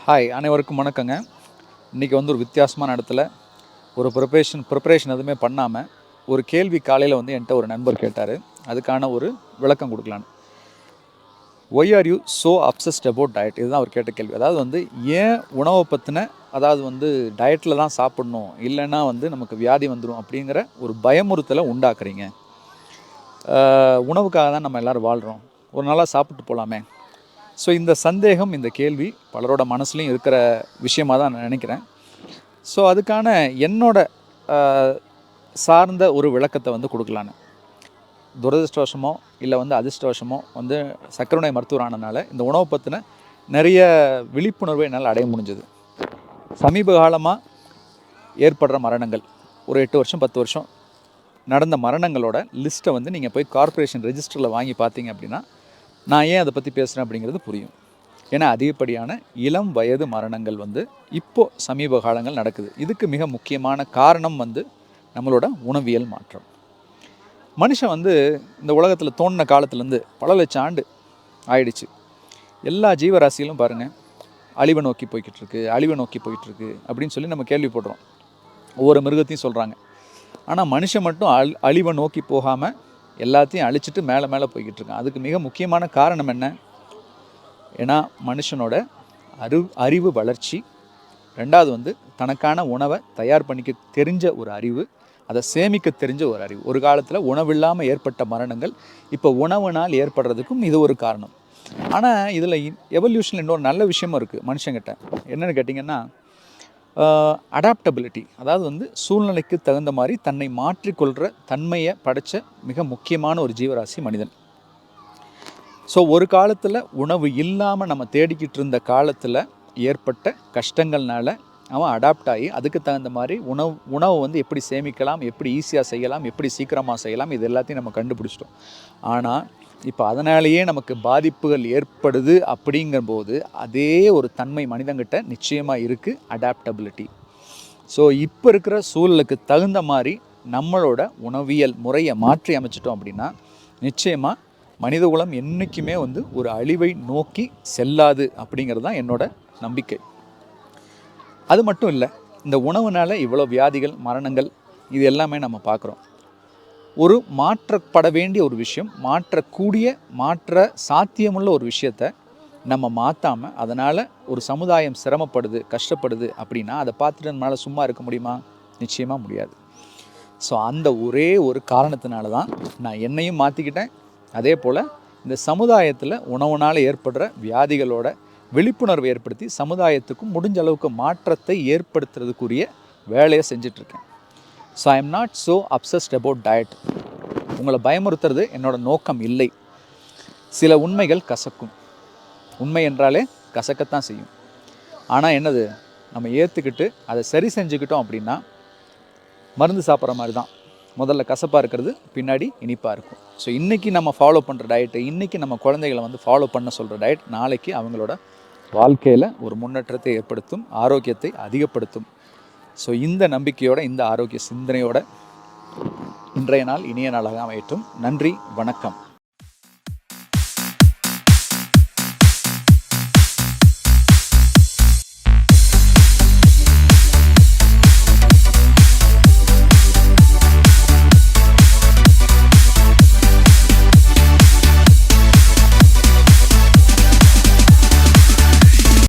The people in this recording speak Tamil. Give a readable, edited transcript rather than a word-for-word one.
ஹாய் அனைவருக்கும் வணக்கங்க. இன்றைக்கி ஒரு வித்தியாசமான இடத்துல ஒரு ப்ரிப்பரேஷன் எதுவுமே பண்ணாமல் ஒரு கேள்வி காலையில் என்கிட்ட ஒரு நண்பர் கேட்டார். அதுக்கான ஒரு விளக்கம் கொடுக்கலான்னு. Why are you so obsessed about diet? இதுதான் அவர் கேட்ட கேள்வி. அதாவது ஏன் உணவை பற்றின டயட்டில் தான் சாப்பிட்ணும், இல்லைன்னா நமக்கு வியாதி வந்துடும் அப்படிங்கிற ஒரு பயமுறுத்தலை உண்டாக்குறீங்க. உணவுக்காக தான் நம்ம எல்லோரும் வாழ்கிறோம், ஒரு நாளாக சாப்பிட்டு போகலாமே. ஸோ இந்த சந்தேகம், இந்த கேள்வி பலரோட மனசுலையும் இருக்கிற விஷயமாக தான் நான் நினைக்கிறேன். ஸோ அதுக்கான என்னோட சார்ந்த ஒரு விளக்கத்தை கொடுக்கலான்னு. துரதிருஷ்டவசமோ இல்லை அதிர்ஷ்டவசமோ சர்க்கரை நோய் மருத்துவர் ஆனதுனால இந்த உணவை பற்றின நிறைய விழிப்புணர்வை என்னால் அடைய முடிஞ்சது. சமீப காலமாக ஏற்படுற மரணங்கள், ஒரு 8 வருஷம் 10 வருஷம் நடந்த மரணங்களோட லிஸ்ட்டை நீங்கள் போய் கார்ப்பரேஷன் ரெஜிஸ்டரில் வாங்கி பார்த்தீங்க அப்படின்னா நான் ஏன் அதை பற்றி பேசுகிறேன் அப்படிங்கிறது புரியும். ஏன்னா அதிகப்படியான இளம் வயது மரணங்கள் இப்போது சமீப காலங்கள் நடக்குது. இதுக்கு மிக முக்கியமான காரணம் நம்மளோட உணவியல் மாற்றம். மனுஷன் இந்த உலகத்தில் தோன்றின காலத்துலேருந்து பல லட்சம் ஆண்டு ஆயிடுச்சு. எல்லா ஜீவராசிகளும் பாருங்கள் அழிவை நோக்கி போய்கிட்டுருக்கு அப்படின்னு சொல்லி நம்ம கேள்விப்படுறோம். ஒவ்வொரு மிருகத்தையும் சொல்கிறாங்க. ஆனால் மனுஷன் மட்டும் அழிவை நோக்கி போகாமல் எல்லாத்தையும் அழிச்சிட்டு மேலே போய்கிட்டு இருக்கான். அதுக்கு மிக முக்கியமான காரணம் என்ன? ஏன்னா மனுஷனோட அறிவு வளர்ச்சி, ரெண்டாவது தனக்கான உணவை தயார் பண்ணிக்க தெரிஞ்ச ஒரு அறிவு, அதை சேமிக்க தெரிஞ்ச ஒரு அறிவு. ஒரு காலத்தில் உணவில்லாமல் ஏற்பட்ட மரணங்கள் இப்போ உணவுனால் ஏற்படுறதுக்கும் இது ஒரு காரணம். ஆனால் இதில் எவல்யூஷனில் இன்னொரு நல்ல விஷயமும் இருக்குது மனுஷங்கிட்ட. என்னென்னு கேட்டிங்கன்னா அடாப்டபிலிட்டி. அதாவது சூழ்நிலைக்கு தகுந்த மாதிரி தன்னை மாற்றிக்கொள்கிற தன்மையை படைத்த மிக முக்கியமான ஒரு ஜீவராசி மனிதன். ஸோ ஒரு காலத்தில் உணவு இல்லாமல் நம்ம தேடிக்கிட்டு இருந்த காலத்தில் ஏற்பட்ட கஷ்டங்கள்னால அவன் அடாப்ட் ஆகி அதுக்கு தகுந்த மாதிரி உணவை எப்படி சேமிக்கலாம், எப்படி ஈஸியாக செய்யலாம், எப்படி சீக்கிரமாக செய்யலாம், இது எல்லாத்தையும் நம்ம கண்டுபிடிச்சிட்டோம். ஆனால் இப்போ அதனாலேயே நமக்கு பாதிப்புகள் ஏற்படுது. அப்படிங்கும்போது அதே ஒரு தன்மை மனிதங்கிட்ட நிச்சயமாக இருக்குது, அடாப்டபிலிட்டி. ஸோ இப்போ இருக்கிற சூழலுக்கு தகுந்த மாதிரி நம்மளோட உணவியல் முறையை மாற்றி அமைச்சிட்டோம் அப்படின்னா நிச்சயமாக மனித குலம் என்றைக்குமே ஒரு அழிவை நோக்கி செல்லாது அப்படிங்கிறது தான் என்னோட நம்பிக்கை. அது மட்டும் இல்லை, இந்த உணவுனால் இவ்வளோ வியாதிகள், மரணங்கள் இது எல்லாமே நம்ம பார்க்குறோம். ஒரு மாற்றப்பட வேண்டிய ஒரு விஷயம், மாற்ற சாத்தியமுள்ள ஒரு விஷயத்தை நம்ம மாற்றாமல் அதனால் ஒரு சமுதாயம் சிரமப்படுது, கஷ்டப்படுது அப்படின்னா அதை பார்த்துட்டு நம்மளால் சும்மா இருக்க முடியுமா? நிச்சயமாக முடியாது. ஸோ அந்த ஒரே ஒரு காரணத்தினால தான் நான் என்னையும் மாற்றிக்கிட்டேன். அதே போல் இந்த சமுதாயத்தில் உணவுனால் ஏற்படுற வியாதிகளோட விழிப்புணர்வு ஏற்படுத்தி சமுதாயத்துக்கும் முடிஞ்ச அளவுக்கு மாற்றத்தை ஏற்படுத்துறதுக்குரிய வேலையை செஞ்சிட்ருக்கேன். So I am not so obsessed about diet. உங்களை பயமுறுத்துறது என்னோட நோக்கம் இல்லை. சில உண்மைகள் கசக்கும். உண்மை என்றாலே கசக்கத்தான் செய்யும். ஆனால் என்னது, நம்ம ஏற்றுக்கிட்டு அதை சரி செஞ்சுக்கிட்டோம் அப்படின்னா மருந்து சாப்பிட்ற மாதிரி தான். முதல்ல கசப்பாக இருக்கிறது பின்னாடி இனிப்பாக இருக்கும். ஸோ இன்றைக்கி நம்ம ஃபாலோ பண்ணுற டயட்டு, இன்றைக்கி நம்ம குழந்தைகளை ஃபாலோ பண்ண சொல்கிற டயட் நாளைக்கு அவங்களோட வாழ்க்கையில் ஒரு முன்னேற்றத்தை ஏற்படுத்தும், ஆரோக்கியத்தை அதிகப்படுத்தும். ஸோ இந்த நம்பிக்கையோட, இந்த ஆரோக்கிய சிந்தனையோட இன்றைய நாள் இனிய நாளாக அமையட்டும். நன்றி, வணக்கம்.